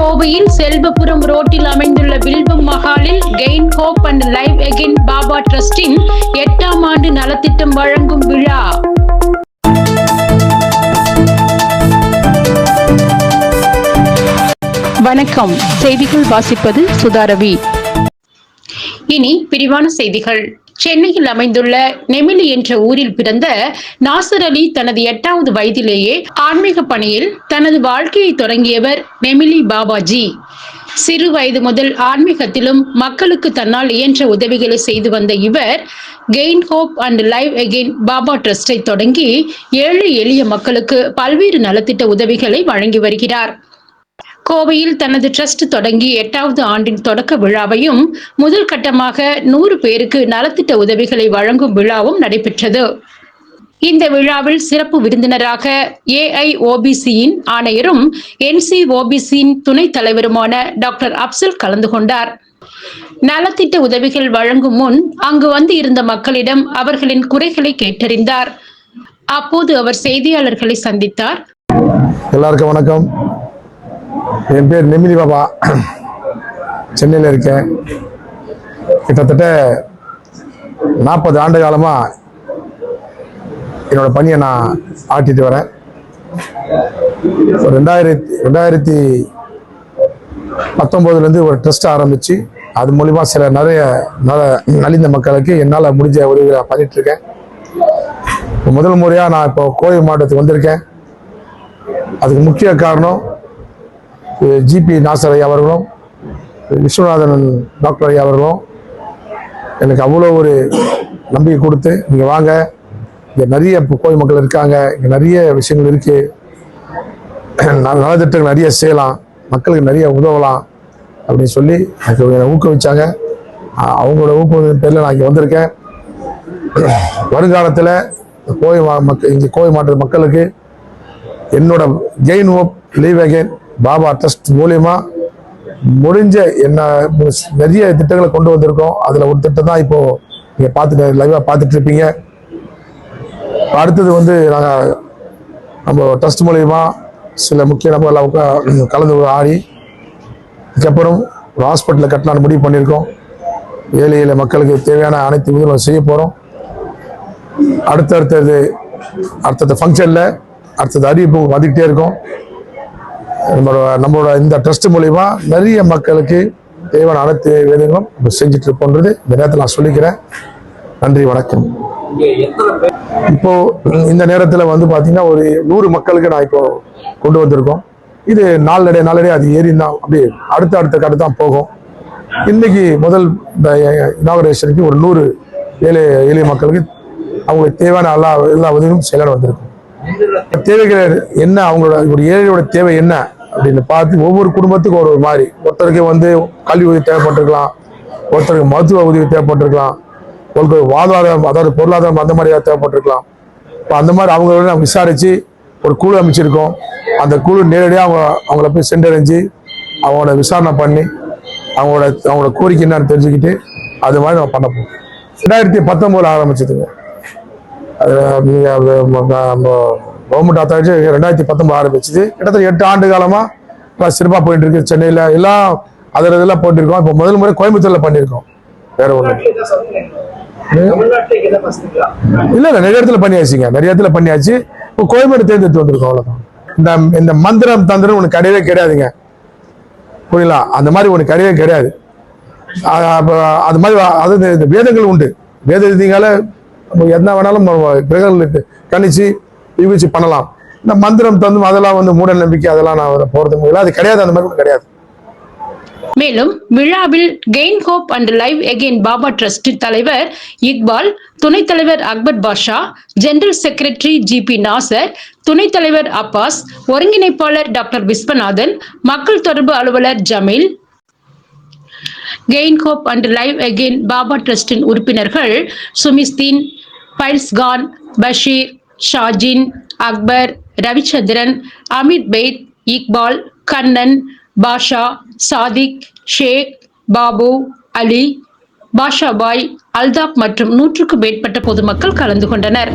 கோவையில் செல்வபுரம் ரோட்டில் அமைந்துள்ள வில்வம் மஹாலில் gain hope and live again Baba டிரஸ்டின் 8ஆம் ஆண்டு நலத்திட்டம் வழங்கும் விழா. வணக்கம். செய்திகள் வாசிப்பது சுதாரவி. இனி விரிவான செய்திகள். சென்னையில் அமைந்துள்ள நெமிலி என்ற ஊரில் பிறந்த நாசர் அலி தனது 8வது வயதிலேயே ஆன்மீக பணியில் தனது வாழ்க்கையை தொடங்கியவர் நெமிலி பாபாஜி. சிறு வயது முதல் ஆன்மீகத்திலும் மக்களுக்கு தன்னால் இயன்ற உதவிகளை செய்து வந்த இவர் gain hope and live again Baba டிரஸ்டை தொடங்கி ஏழை எளிய மக்களுக்கு பல்வேறு நலத்திட்ட உதவிகளை வழங்கி வருகிறார். கோவையில் தனது டிரஸ்ட் தொடங்கி 8வது ஆண்டின் தொடக்க விழாவையும் முதல் கட்டமாக 100 பேருக்கு நலத்திட்ட உதவிகளை வழங்கும் விழாவும் நடைபெற்றது. இந்த விழாவில் சிறப்பு விருந்தினராக AIOBCயின் ஆணையரும் NCOBCயின் துணைத் தலைவருமான டாக்டர் அப்சல் கலந்து கொண்டார். நலத்திட்ட உதவிகள் வழங்கும் முன் அங்கு வந்து இருந்த மக்களிடம் அவர்களின் குறைகளை கேட்டறிந்தார். அப்போது அவர் செய்தியாளர்களை சந்தித்தார். எல்லாருக்கும் வணக்கம். என் பேர் நெமிலி பாபா. சென்னையில் இருக்கேன். கிட்டத்தட்ட 40 ஆண்டு காலமாக என்னோட பணியை நான் ஆட்டிட்டு வரேன். 2019 ஒரு ட்ரஸ்ட் ஆரம்பித்து அது மூலிமா சில நிறைய நலிந்த மக்களுக்கு என்னால் முடிஞ்ச உதவிகளை பண்ணிட்டு இருக்கேன். முதல் முறையாக நான் இப்போ கோவை மாவட்டத்துக்கு வந்திருக்கேன். அதுக்கு முக்கிய காரணம் GP நாசர் ஐயா அவர்களும் விஸ்வநாதன் டாக்டர் ஐயா அவர்களும் எனக்கு அவ்வளோ ஒரு நம்பிக்கை கொடுத்து நீங்கள் வாங்க, இங்கே நிறைய கோவை மக்கள் இருக்காங்க, இங்கே நிறைய விஷயங்கள் இருக்குது, நலத்திட்டங்கள் நிறைய செய்யலாம், மக்களுக்கு நிறைய உதவலாம் அப்படின்னு சொல்லி எனக்கு ஊக்குவிச்சாங்க. அவங்களோட ஊக்குவின் பேரில் நான் இங்கே வந்திருக்கேன். வருங்காலத்தில் இங்கே கோவை மாவட்ட மக்களுக்கு என்னோட gain hope live again Baba trust மூலியமா முடிஞ்ச என்ன நிறைய திட்டங்களை கொண்டு வந்திருக்கோம். அதில் ஒரு திட்டம் தான் இப்போ நீங்கள் பார்த்துட்டு லைவாக பார்த்துட்டு இருப்பீங்க. அடுத்தது நாங்கள் நம்ம ட்ரஸ்ட் மூலியமா சில முக்கிய நபர்கள் கலந்து ஆடி இதுக்கப்புறம் ஒரு ஹாஸ்பிட்டலில் கட்டலான்னு முடிவு பண்ணியிருக்கோம். ஏழை எளிய மக்களுக்கு தேவையான அனைத்து உதவிகளும் செய்ய போகிறோம். அடுத்தது ஃபங்க்ஷனில் அடுத்தது அறிவிப்பு வந்துக்கிட்டே இருக்கும். நம்மளோட இந்த ட்ரஸ்ட் மூலிமா நிறைய மக்களுக்கு தேவையான அனைத்து வேலைகளும் செஞ்சுட்டு இருப்போன்றது இந்த நேரத்தில் நான் சொல்லிக்கிறேன். நன்றி, வணக்கம். இப்போ இந்த நேரத்தில் பார்த்தீங்கன்னா ஒரு 100 மக்களுக்கு நான் இப்போ கொண்டு வந்திருக்கோம். இது நாளடைய அது ஏறினா அப்படியே அடுத்த கட்டு தான் போகும். இன்னைக்கு முதல் இந்த இனாகரேஷனுக்கு ஒரு 100 எளிய மக்களுக்கு அவங்களுக்கு தேவையான எல்லா உதவியும் செயலாட வந்திருக்கும். தேவைகள் என்ன, அவங்களோட ஒரு ஏழையோட தேவை என்ன அப்படின்னு பார்த்து ஒவ்வொரு குடும்பத்துக்கும் ஒரு மாதிரி, ஒருத்தருக்கு கல்வி உதவி தேவைப்பட்டிருக்கலாம், ஒருத்தருக்கு மருத்துவ உதவி தேவைப்பட்டிருக்கலாம், ஒருத்தருக்கு வாழ்வாதாரம் அதாவது பொருளாதாரம் அந்த மாதிரி தேவைப்பட்டிருக்கலாம். இப்போ அந்த மாதிரி அவங்களோட நம்ம விசாரித்து ஒரு குழு அமைச்சிருக்கோம். அந்த குழு நேரடியாக அவங்கள போய் சென்றடைஞ்சு அவங்களோட விசாரணை பண்ணி அவங்களோட கோரிக்கை என்னன்னு தெரிஞ்சுக்கிட்டு அது மாதிரி நம்ம பண்ண போகிறோம். 2019 ஆரம்பிச்சதுங்க. கவர்மெண்ட் அத்தாரிச்சு 2019 ஆரம்பிச்சது. கிட்டத்தட்ட 8 ஆண்டு காலமாக சிறப்பாக போயிட்டு இருக்கு. சென்னையில் எல்லாம் இதெல்லாம் போயிட்டு இருக்கோம். இப்போ முதல் முறை கோயம்புத்தூர்ல பண்ணியிருக்கோம். வேற ஒன்று இல்லை, நிறைய இடத்துல பண்ணியாச்சு. இப்போ கோயம்பேடு தேர்ந்தெடுத்து வந்திருக்கோம். அவ்வளோதான். இந்த மந்திரம் தந்திரம் ஒன்று கிடையவே கிடையாதுங்க. புரியல? அந்த மாதிரி ஒன்று கிடையவே கிடையாது. அது மாதிரி அதாவது இந்த வேதங்கள் உண்டு. வேத ரீதியால என்ன வேணாலும் கிரகங்களுக்கு கணிச்சு யூகிச்சு பண்ணலாம். இந்த மந்திரம் தந்தும் அதெல்லாம் மூட நம்பிக்கை அதெல்லாம் நான் போறது முடியல. அது கிடையாது, அந்த மாதிரி கிடையாது. மேலும் விழாவில் gain hope and live again Baba trust தலைவர் இக்பால், துணைத் தலைவர் Akbar Basha, general secretary GP Nasar, துணைத் தலைவர் அப்பாஸ், ஒருங்கிணைப்பாளர் டாக்டர் விஸ்வநாதன், மக்கள் தொடர்பு அலுவலர் Jameel, gain hope and live again Baba டிரஸ்டின் உறுப்பினர்கள் சுமிஸ்தீன், பைல்ஸ்கான், பஷீர், ஷாஜின், அக்பர், ரவிச்சந்திரன், அமித் பெய்த், இக்பால், கண்ணன், பாஷா, சாதிக், ஷேக், பாபு, அலி, பாஷாபாய், அல்தாப் மற்றும் 100க்கும் மேற்பட்ட பொதுமக்கள் கலந்து கொண்டனர்.